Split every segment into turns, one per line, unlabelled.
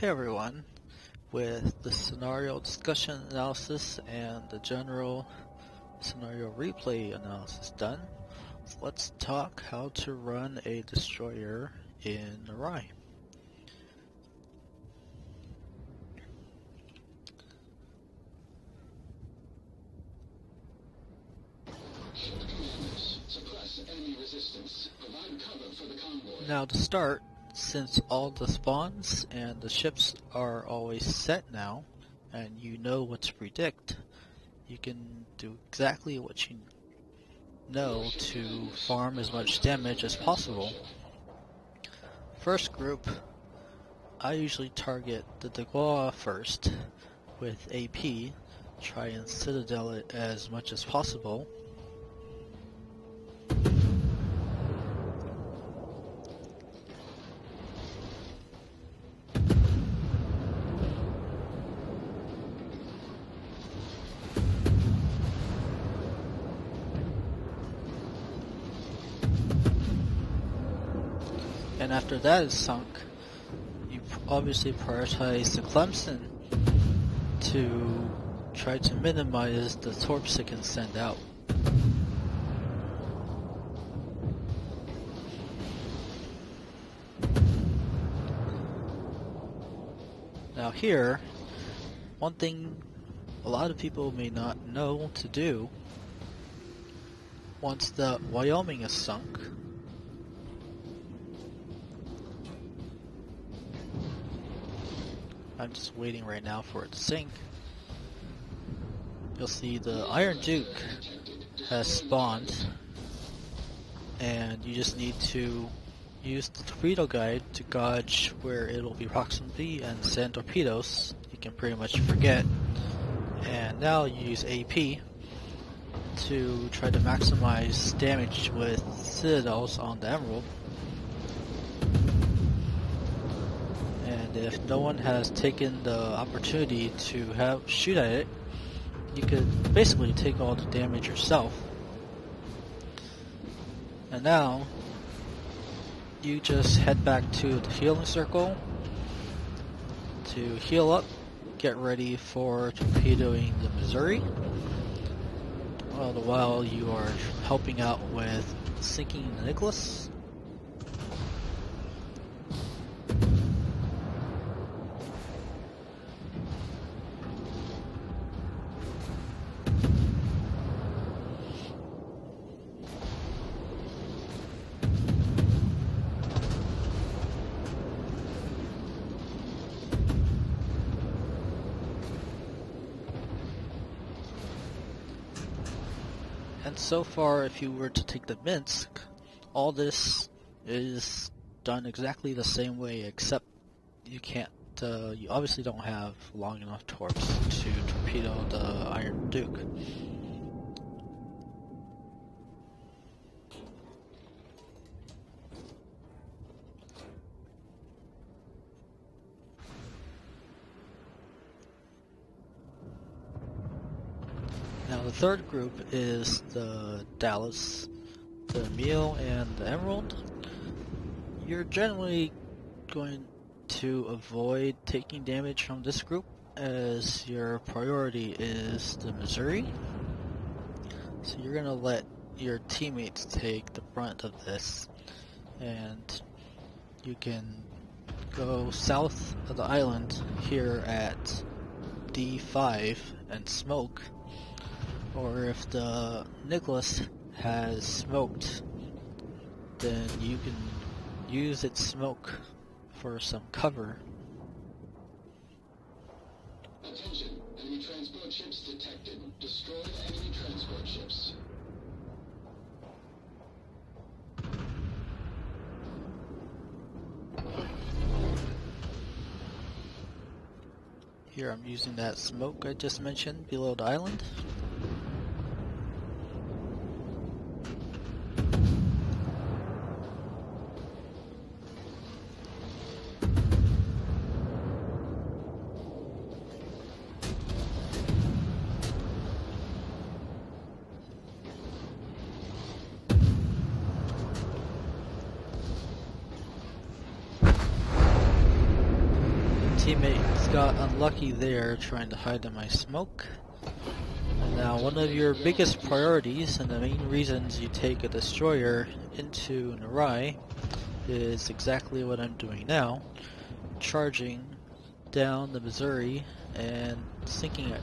Hey everyone, with the scenario discussion analysis and the general scenario replay analysis done, let's talk how to run a destroyer in Narai. Now to start, since all the spawns and the ships are always set now, and you know what to predict, you can do exactly what you know to farm as much damage as possible. First group, I usually target the Degua first with AP, try and citadel it as much as possible. And after that is sunk, you obviously prioritize the Clemson to try to minimize the torps it can send out. Now here, one thing a lot of people may not know to do, once the Wyoming is sunk, I'm just waiting right now for it to sink. You'll see the Iron Duke has spawned, and you just need to use the torpedo guide to gauge where it'll be proximity and send torpedoes. You can pretty much forget. And now you use AP to try to maximize damage with citadels on the Emerald. If no one has taken the opportunity to shoot at it, you could basically take all the damage yourself. And now, you just head back to the healing circle to heal up, get ready for torpedoing the Missouri, all the while you are helping out with sinking the Nicholas. And so far, if you were to take the Minsk, all this is done exactly the same way, except you can't, you obviously don't have long enough torps to torpedo the Iron Duke. Now the third group is the Dallas, the Emil, and the Emerald. You're generally going to avoid taking damage from this group, as your priority is the Missouri. So you're going to let your teammates take the brunt of this, and you can go south of the island here at D5 and smoke. Or if the Nicholas has smoked, then you can use its smoke for some cover.
Attention, enemy transport ships detected. Destroy enemy transport ships.
Here I'm using that smoke I just mentioned below the island. teammates got unlucky there trying to hide in my smoke. And now one of your biggest priorities and the main reasons you take a destroyer into Narai is exactly what I'm doing now, charging down the Missouri and sinking it.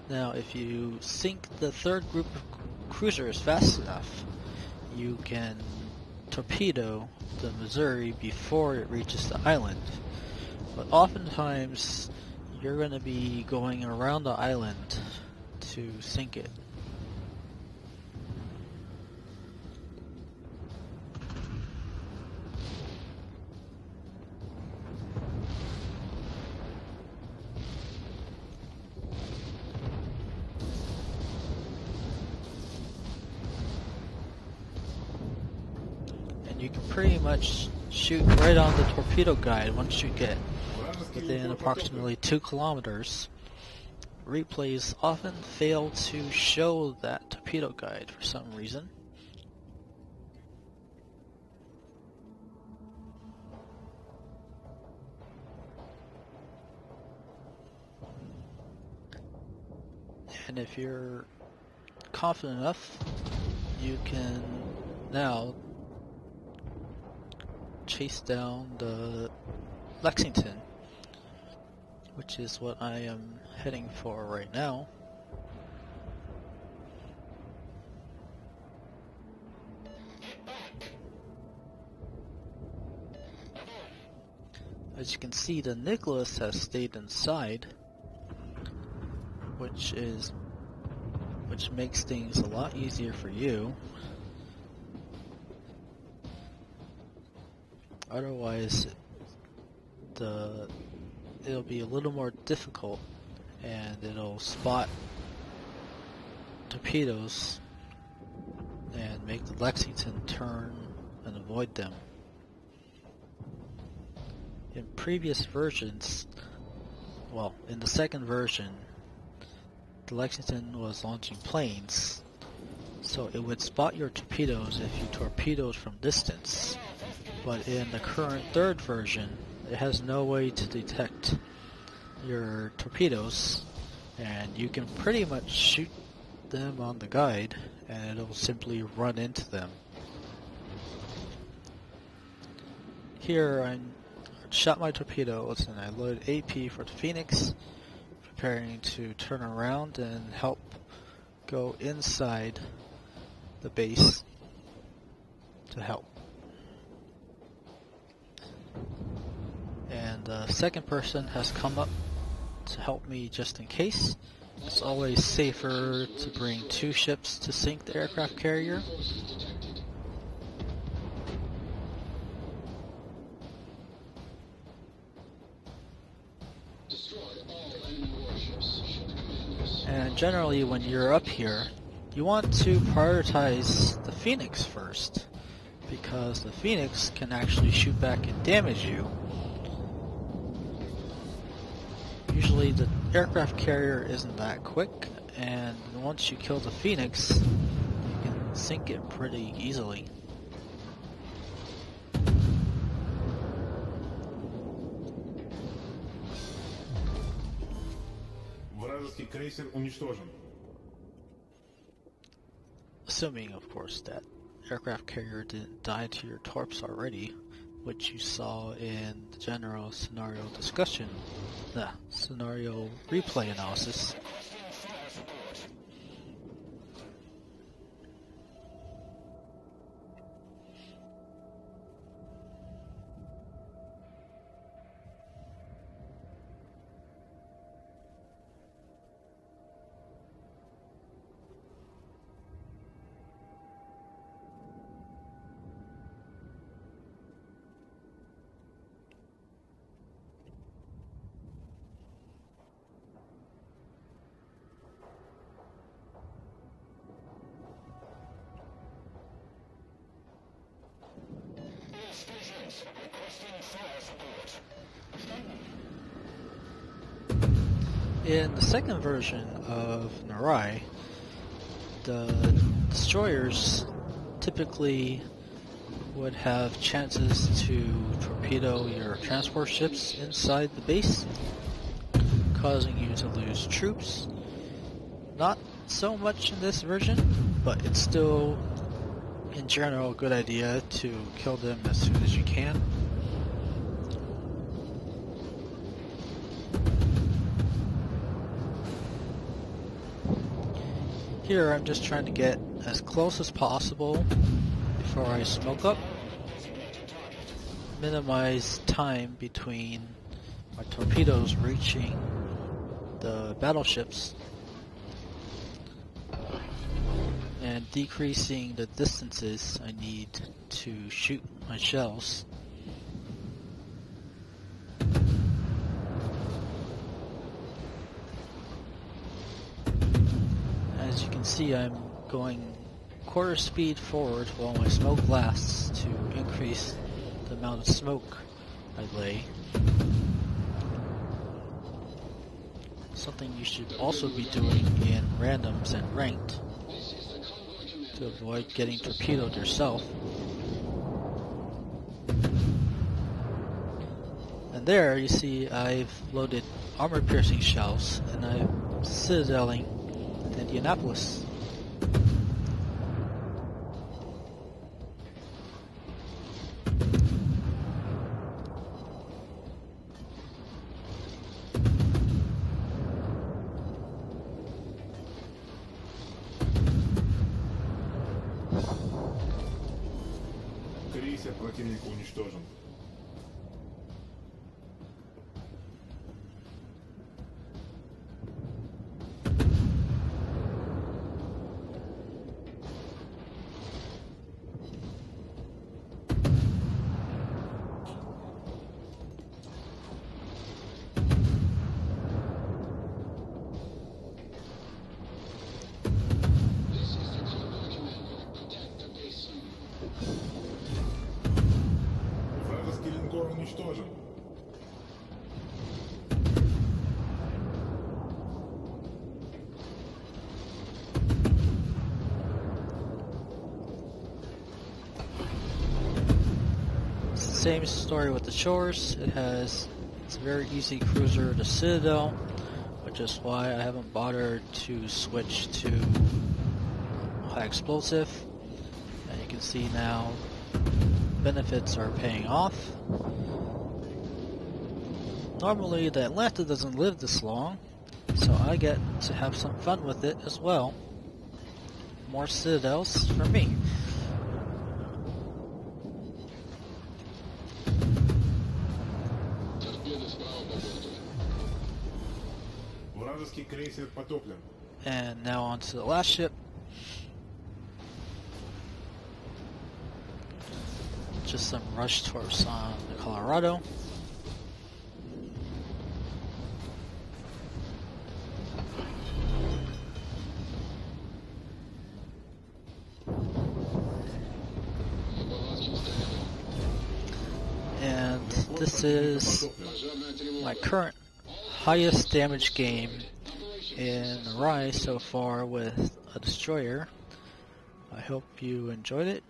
Now if you sink the third group of cruisers fast enough, you can torpedo the Missouri before it reaches the island. But oftentimes you're going to be going around the island to sink it. You can pretty much shoot right on the torpedo guide once you get within approximately 2 kilometers. Replays often fail to show that torpedo guide for some reason. And if you're confident enough, you can now chase down the Lexington, which is what I am heading for right now. As you can see, the Nicholas has stayed inside, which makes things a lot easier for you. Otherwise, it'll be a little more difficult, and it'll spot torpedoes and make the Lexington turn and avoid them. In previous versions, well, in the second version, the Lexington was launching planes, so it would spot your torpedoes if you torpedoed from distance. But in the current third version, it has no way to detect your torpedoes, and you can pretty much shoot them on the guide and it'll simply run into them. Here I shot my torpedoes and I loaded AP for the Phoenix, preparing to turn around and help go inside the base to help. And the second person has come up to help me just in case. It's always safer to bring 2 ships to sink the aircraft carrier. And generally when you're up here, you want to prioritize the Phoenix first, because the Phoenix can actually shoot back and damage you. Usually the aircraft carrier isn't that quick, and once you kill the Phoenix, you can sink it pretty easily.
Вражеский крейсер уничтожен.
Assuming, of course, that aircraft carrier didn't die to your torps already, which you saw in the general scenario discussion, the scenario replay analysis. In the second version of Narai, the destroyers typically would have chances to torpedo your transport ships inside the base, causing you to lose troops. Not so much in this version, but it's still, in general, a good idea to kill them as soon as you can. Here I'm just trying to get as close as possible before I smoke up. Minimize time between my torpedoes reaching the battleships and decreasing the distances I need to shoot my shells. As you can see, I'm going quarter speed forward while my smoke lasts to increase the amount of smoke I lay. Something you should also be doing in randoms and ranked to avoid getting torpedoed yourself. And there you see I've loaded armor-piercing shells and I'm citadeling Indianapolis.
Крейсер противника уничтожен. Вражеский линкор уничтожен.
It's the same story with the shores. It's a very easy cruiser to citadel, which is why I haven't bothered to switch to high explosive. And you can see now benefits are paying off. Normally the Atlanta doesn't live this long, so I get to have some fun with it as well. More citadels for me.
Вражеский крейсер потоплен.
And now on to the last ship. Just some rush torps on the Colorado. And this is my current highest damage game in Narai so far with a destroyer. I hope you enjoyed it,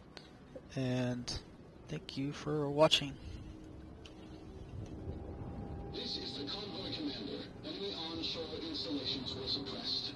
and thank you for watching.
This is the convoy commander. Enemy onshore installations were suppressed.